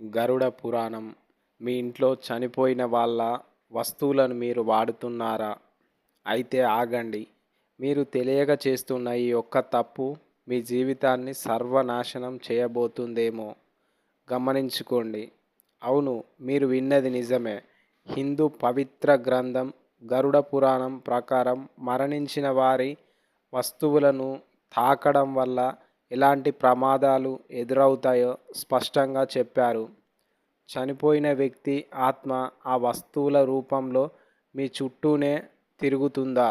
గరుడ పురాణం. మీ ఇంట్లో చనిపోయిన వాళ్ళ వస్తువులను మీరు వాడుతున్నారా? అయితే ఆగండి. మీరు తెలియక చేస్తున్న ఈ ఒక్క తప్పు మీ జీవితాన్ని సర్వనాశనం చేయబోతుందేమో గమనించుకోండి. అవును, మీరు విన్నది నిజమే. హిందూ పవిత్ర గ్రంథం గరుడ పురాణం ప్రకారం మరణించిన వారి వస్తువులను తాకడం వల్ల ఎలాంటి ప్రమాదాలు ఎదురవుతాయో స్పష్టంగా చెప్పారు. చనిపోయిన వ్యక్తి ఆత్మ ఆ వస్తువుల రూపంలో మీ చుట్టూనే తిరుగుతుందా?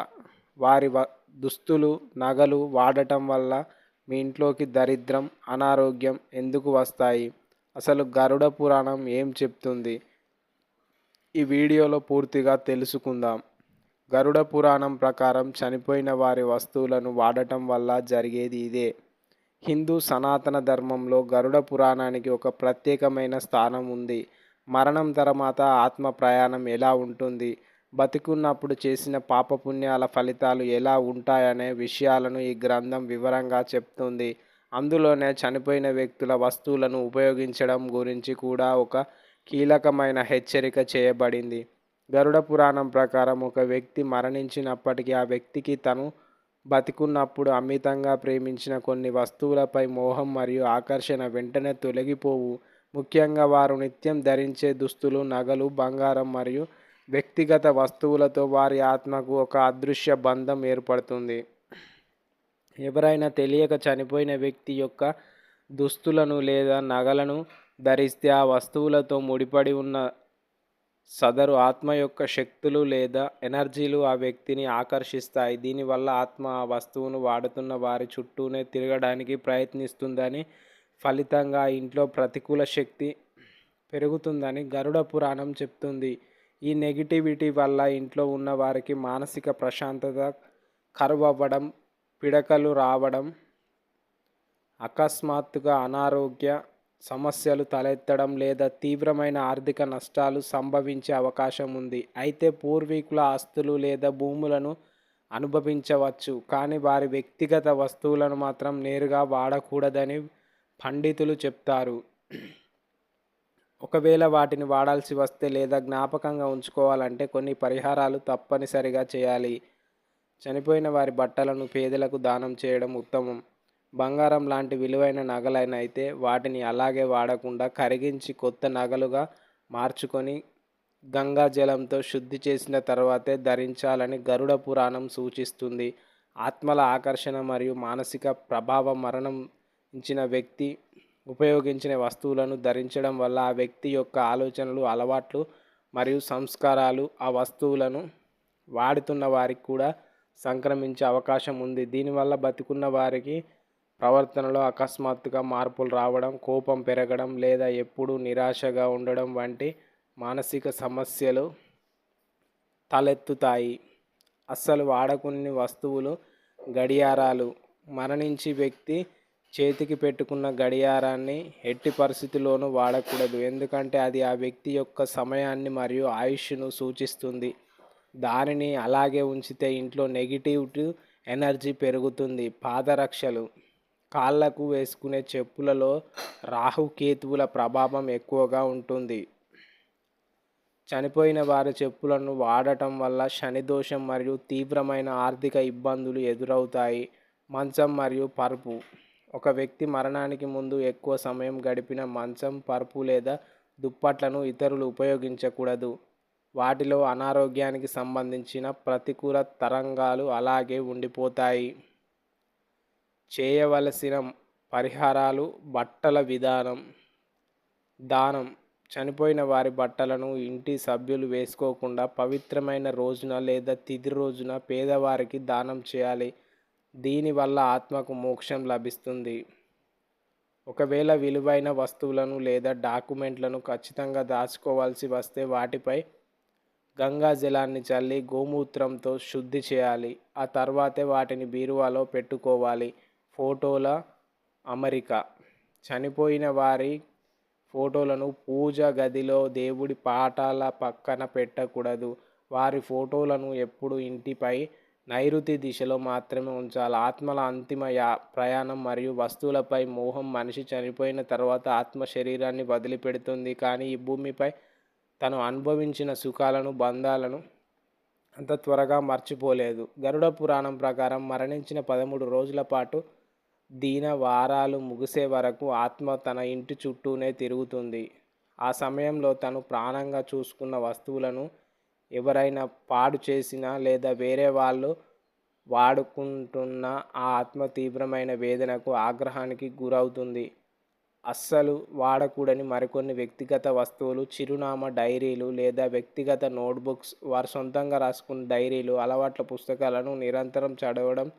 వారి దుస్తులు, నగలు వాడటం వల్ల మీ ఇంట్లోకి దరిద్రం, అనారోగ్యం ఎందుకు వస్తాయి? అసలు గరుడ పురాణం ఏం చెప్తుంది? ఈ వీడియోలో పూర్తిగా తెలుసుకుందాం. గరుడ పురాణం ప్రకారం చనిపోయిన వారి వస్తువులను వాడటం వల్ల జరిగేది ఇదే. హిందూ సనాతన ధర్మంలో గరుడ పురాణానికి ఒక ప్రత్యేకమైన స్థానం ఉంది. మరణం తర్వాత ఆత్మ ప్రయాణం ఎలా ఉంటుంది, బతికున్నప్పుడు చేసిన పాపపుణ్యాల ఫలితాలు ఎలా ఉంటాయనే విషయాలను ఈ గ్రంథం వివరంగా చెప్తుంది. అందులోనే చనిపోయిన వ్యక్తుల వస్తువులను ఉపయోగించడం గురించి కూడా ఒక కీలకమైన హెచ్చరిక చేయబడింది. గరుడ పురాణం ప్రకారం ఒక వ్యక్తి మరణించినప్పటికీ ఆ వ్యక్తికి తను బతికున్నప్పుడు అమితంగా ప్రేమించిన కొన్ని వస్తువులపై మోహం మరియు ఆకర్షణ వెంటనే తొలగిపోవు. ముఖ్యంగా వారు నిత్యం ధరించే దుస్తులు, నగలు, బంగారం మరియు వ్యక్తిగత వస్తువులతో వారి ఆత్మకు ఒక అదృశ్య బంధం ఏర్పడుతుంది. ఎవరైనా తెలియక చనిపోయిన వ్యక్తి యొక్క దుస్తులను లేదా నగలను ధరిస్తే ఆ వస్తువులతో ముడిపడి ఉన్న సదరు ఆత్మ యొక్క శక్తులు లేదా ఎనర్జీలు ఆ వ్యక్తిని ఆకర్షిస్తాయి. దీనివల్ల ఆత్మ ఆ వస్తువును వాడుతున్న వారి చుట్టూనే తిరగడానికి ప్రయత్నిస్తుందని, ఫలితంగా ఇంట్లో ప్రతికూల శక్తి పెరుగుతుందని గరుడ పురాణం చెప్తుంది. ఈ నెగిటివిటీ వల్ల ఇంట్లో ఉన్న వారికి మానసిక ప్రశాంతత కరువవ్వడం, పిడకలు రావడం, అకస్మాత్తుగా అనారోగ్య సమస్యలు తలెత్తడం లేదా తీవ్రమైన ఆర్థిక నష్టాలు సంభవించే అవకాశం ఉంది. అయితే పూర్వీకుల ఆస్తులు లేదా భూములను అనుభవించవచ్చు, కానీ వారి వ్యక్తిగత వస్తువులను మాత్రం నేరుగా వాడకూడదని పండితులు చెప్తారు. ఒకవేళ వాటిని వాడాల్సి వస్తే లేదా జ్ఞాపకంగా ఉంచుకోవాలంటే కొన్ని పరిహారాలు తప్పనిసరిగా చేయాలి. చనిపోయిన వారి బట్టలను పేదలకు దానం చేయడం ఉత్తమం. బంగారం లాంటి విలువైన నగలైనైతే వాటిని అలాగే వాడకుండా కరిగించి కొత్త నగలుగా మార్చుకొని గంగా జలంతో శుద్ధి చేసిన తర్వాతే ధరించాలని గరుడ పురాణం సూచిస్తుంది. ఆత్మల ఆకర్షణ మరియు మానసిక ప్రభావం మరణించిన వ్యక్తి ఉపయోగించిన వస్తువులను ధరించడం వల్ల ఆ వ్యక్తి యొక్క ఆలోచనలు, అలవాట్లు మరియు సంస్కారాలు ఆ వస్తువులను వాడుతున్న వారికి కూడా సంక్రమించే అవకాశం ఉంది. దీనివల్ల బతికున్న వారికి ప్రవర్తనలో అకస్మాత్తుగా మార్పులు రావడం, కోపం పెరగడం లేదా ఎప్పుడూ నిరాశగా ఉండడం వంటి మానసిక సమస్యలు తలెత్తుతాయి. అస్సలు వాడకుని వస్తువులు, గడియారాలు. మరణించి వ్యక్తి చేతికి పెట్టుకున్న గడియారాన్ని ఎట్టి పరిస్థితుల్లోనూ వాడకూడదు, ఎందుకంటే అది ఆ వ్యక్తి యొక్క సమయాన్ని మరియు ఆయుష్ను సూచిస్తుంది. దానిని అలాగే ఉంచితే ఇంట్లో నెగిటివ్ ఎనర్జీ పెరుగుతుంది. పాదరక్షలు. కాళ్ళకు వేసుకునే చెప్పులలో రాహుకేతువుల ప్రభావం ఎక్కువగా ఉంటుంది. చనిపోయిన వారి చెప్పులను వాడటం వల్ల శనిదోషం మరియు తీవ్రమైన ఆర్థిక ఇబ్బందులు ఎదురవుతాయి. మంచం మరియు పరుపు. ఒక వ్యక్తి మరణానికి ముందు ఎక్కువ సమయం గడిపిన మంచం, పరుపు లేదా దుప్పట్లను ఇతరులు ఉపయోగించకూడదు. వాటిలో అనారోగ్యానికి సంబంధించిన ప్రతికూల తరంగాలు అలాగే ఉండిపోతాయి. చేయవలసిన పరిహారాలు. బట్టల విధానం. దానం. చనిపోయిన వారి బట్టలను ఇంటి సభ్యులు వేసుకోకుండా పవిత్రమైన రోజున లేదా తిథి రోజున పేదవారికి దానం చేయాలి. దీనివల్ల ఆత్మకు మోక్షం లభిస్తుంది. ఒకవేళ విలువైన వస్తువులను లేదా డాక్యుమెంట్లను ఖచ్చితంగా దాచుకోవాల్సి వస్తే వాటిపై గంగా జలాన్ని చల్లి గోమూత్రంతో శుద్ధి చేయాలి. ఆ తర్వాతే వాటిని బీరువాలో పెట్టుకోవాలి. ఫోటోల అమరిక. చనిపోయిన వారి ఫోటోలను పూజ గదిలో దేవుడి పాటాల పక్కన పెట్టకూడదు. వారి ఫోటోలను ఎప్పుడు ఇంటిపై నైరుతి దిశలో మాత్రమే ఉంచాలి. ఆత్మల అంతిమ ప్రయాణం మరియు వస్తువులపై మోహం మనిషి చనిపోయిన తర్వాత ఆత్మ శరీరాన్ని వదిలిపెడుతుంది. కానీ ఈ భూమిపై తను అనుభవించిన సుఖాలను, బంధాలను అంత త్వరగా మర్చిపోలేదు. గరుడ పురాణం ప్రకారం మరణించిన 13 రోజుల పాటు దీన వారాలు ముగిసే వరకు ఆత్మ తన ఇంటి చుట్టూనే తిరుగుతుంది. ఆ సమయంలో తను ప్రాణంగా చూసుకున్న వస్తువులను ఎవరైనా పాడు చేసినా లేదా వేరే వాళ్ళు వాడుకుంటున్న ఆ ఆత్మ తీవ్రమైన వేదనకు, ఆగ్రహానికి గురవుతుంది. అస్సలు వాడకూడని మరికొన్ని వ్యక్తిగత వస్తువులు, చిరునామా డైరీలు లేదా వ్యక్తిగత నోట్బుక్స్, వారు సొంతంగా రాసుకున్న డైరీలు, అలవాట్ల పుస్తకాలను నిరంతరం చదవడం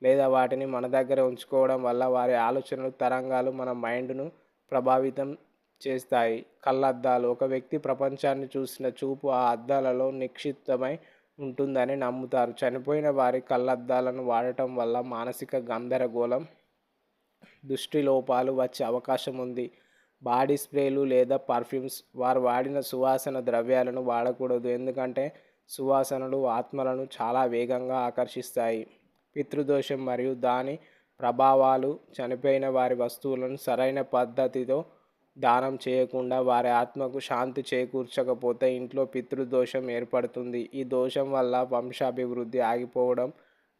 లేదా వాటిని మన దగ్గర ఉంచుకోవడం వల్ల వారి ఆలోచనలు, తరంగాలు మన మైండ్ను ప్రభావితం చేస్తాయి. కళ్ళద్దాలు. ఒక వ్యక్తి ప్రపంచాన్ని చూసిన చూపు ఆ అద్దాలలో నిక్షిప్తమై ఉంటుందని నమ్ముతారు. చనిపోయిన వారి కళ్ళద్దాలను వాడటం వల్ల మానసిక గందరగోళం, దృష్టి లోపాలు వచ్చే అవకాశం ఉంది. బాడీ స్ప్రేలు లేదా పర్ఫ్యూమ్స్. వారు వాడిన సువాసన ద్రవ్యాలను వాడకూడదు, ఎందుకంటే సువాసనలు ఆత్మలను చాలా వేగంగా ఆకర్షిస్తాయి. పితృదోషం మరియు దాని ప్రభావాలు. చనిపోయిన వారి వస్తువులను సరైన పద్ధతితో దానం చేయకుండా వారి ఆత్మకు శాంతి చేకూర్చకపోతే ఇంట్లో పితృదోషం ఏర్పడుతుంది. ఈ దోషం వల్ల వంశాభివృద్ధి ఆగిపోవడం,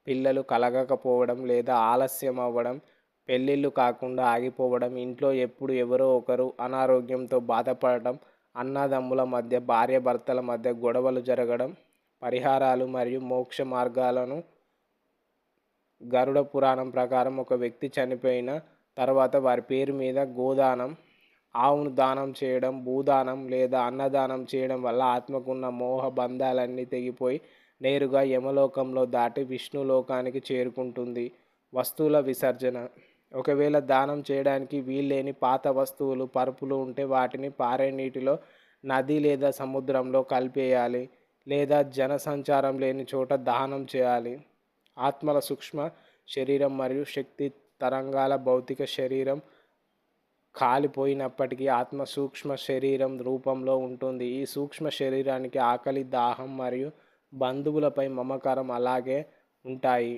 పిల్లలు కలగకపోవడం లేదా ఆలస్యం అవ్వడం, పెళ్ళిళ్ళు కాకుండా ఆగిపోవడం, ఇంట్లో ఎప్పుడు ఎవరో ఒకరు అనారోగ్యంతో బాధపడటం, అన్నదమ్ముల మధ్య, భార్యాభర్తల మధ్య గొడవలు జరగడం. పరిహారాలు మరియు మోక్ష మార్గాలను. గరుడ పురాణం ప్రకారం ఒక వ్యక్తి చనిపోయిన తర్వాత వారి పేరు మీద గోదానం, ఆవును దానం చేయడం, భూదానం లేదా అన్నదానం చేయడం వల్ల ఆత్మకున్న మోహ బంధాలన్నీ తెగిపోయి నేరుగా యమలోకంలో దాటి విష్ణులోకానికి చేరుకుంటుంది. వస్తువుల విసర్జన. ఒకవేళ దానం చేయడానికి వీల్లేని పాత వస్తువులు, పరుపులు ఉంటే వాటిని పారే నీటిలో, నది లేదా సముద్రంలో కలిపేయాలి లేదా జనసంచారం లేని చోట దహనం చేయాలి. ఆత్మల సూక్ష్మ శరీరం మరియు శక్తి తరంగాల. భౌతిక శరీరం కాలిపోయినప్పటికీ ఆత్మ సూక్ష్మ శరీరం రూపంలో ఉంటుంది. ఈ సూక్ష్మ శరీరానికి ఆకలి, దాహం మరియు బంధువులపై మమకారం అలాగే ఉంటాయి.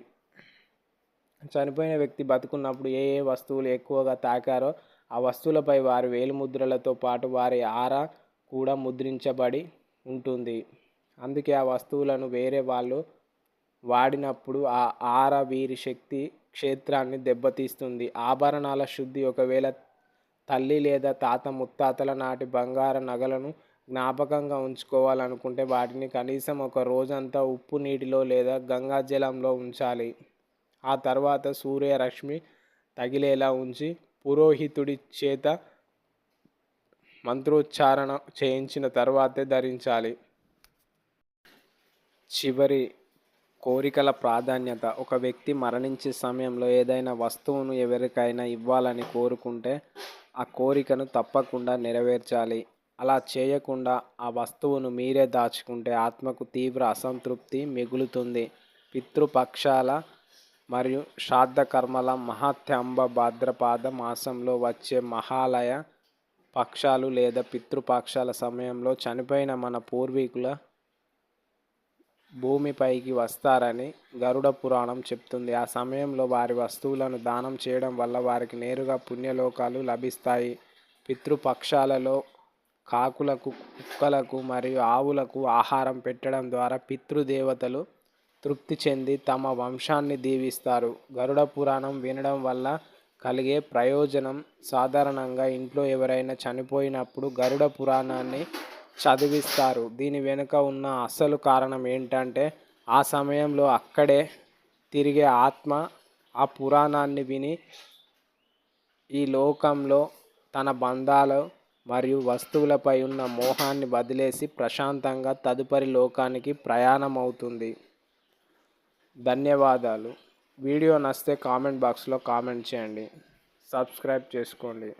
చనిపోయిన వ్యక్తి బతుకున్నప్పుడు ఏ ఏ వస్తువులు ఎక్కువగా తాకారో ఆ వస్తువులపై వారి వేలిముద్రలతో పాటు వారి ఆరా కూడా ముద్రించబడి ఉంటుంది. అందుకే ఆ వస్తువులను వేరే వాళ్ళు వాడినప్పుడు ఆ ఆరా వీరి శక్తి క్షేత్రాన్ని దెబ్బతీస్తుంది. ఆభరణాల శుద్ధి. ఒకవేళ తల్లి లేదా తాత ముత్తాతల నాటి బంగారు నగలను జ్ఞాపకంగా ఉంచుకోవాలనుకుంటే వాటిని కనీసం ఒక రోజంతా ఉప్పు నీటిలో లేదా గంగాజలంలో ఉంచాలి. ఆ తర్వాత సూర్యరశ్మి తగిలేలా ఉంచి పురోహితుడి చేత మంత్రోచ్చారణ చేయించిన తర్వాతే ధరించాలి. చివరి కోరికల ప్రాధాన్యత. ఒక వ్యక్తి మరణించే సమయంలో ఏదైనా వస్తువును ఎవరికైనా ఇవ్వాలని కోరుకుంటే ఆ కోరికను తప్పకుండా నెరవేర్చాలి. అలా చేయకుండా ఆ వస్తువును మీరే దాచుకుంటే ఆత్మకు తీవ్ర అసంతృప్తి మిగులుతుంది. పితృపక్షాల మరియు శ్రాద్ధ కర్మల మహాత్యంబ. భాద్రపద మాసంలో వచ్చే మహాలయ పక్షాలు లేదా పితృపక్షాల సమయంలో చనిపోయిన మన పూర్వీకుల భూమిపైకి వస్తారని గరుడ పురాణం చెప్తుంది. ఆ సమయంలో వారి వస్తువులను దానం చేయడం వల్ల వారికి నేరుగా పుణ్యలోకాలు లభిస్తాయి. పితృపక్షాలలో కాకులకు, కుక్కలకు మరియు ఆవులకు ఆహారం పెట్టడం ద్వారా పితృదేవతలు తృప్తి చెంది తమ వంశాన్ని దీవిస్తారు. గరుడ పురాణం వినడం వల్ల కలిగే ప్రయోజనం. సాధారణంగా ఇంట్లో ఎవరైనా చనిపోయినప్పుడు గరుడ పురాణాన్ని చదివిస్తారు. దీని వెనుక ఉన్న అసలు కారణం ఏంటంటే ఆ సమయంలో అక్కడే తిరిగే ఆత్మ ఆ పురాణాన్ని విని ఈ లోకంలో తన బంధాలు మరియు వస్తువులపై ఉన్న మోహాన్ని వదిలేసి ప్రశాంతంగా తదుపరి లోకానికి ప్రయాణం అవుతుంది. ధన్యవాదాలు. వీడియో నచ్చితే కామెంట్ బాక్స్లో కామెంట్ చేయండి. సబ్స్క్రైబ్ చేసుకోండి.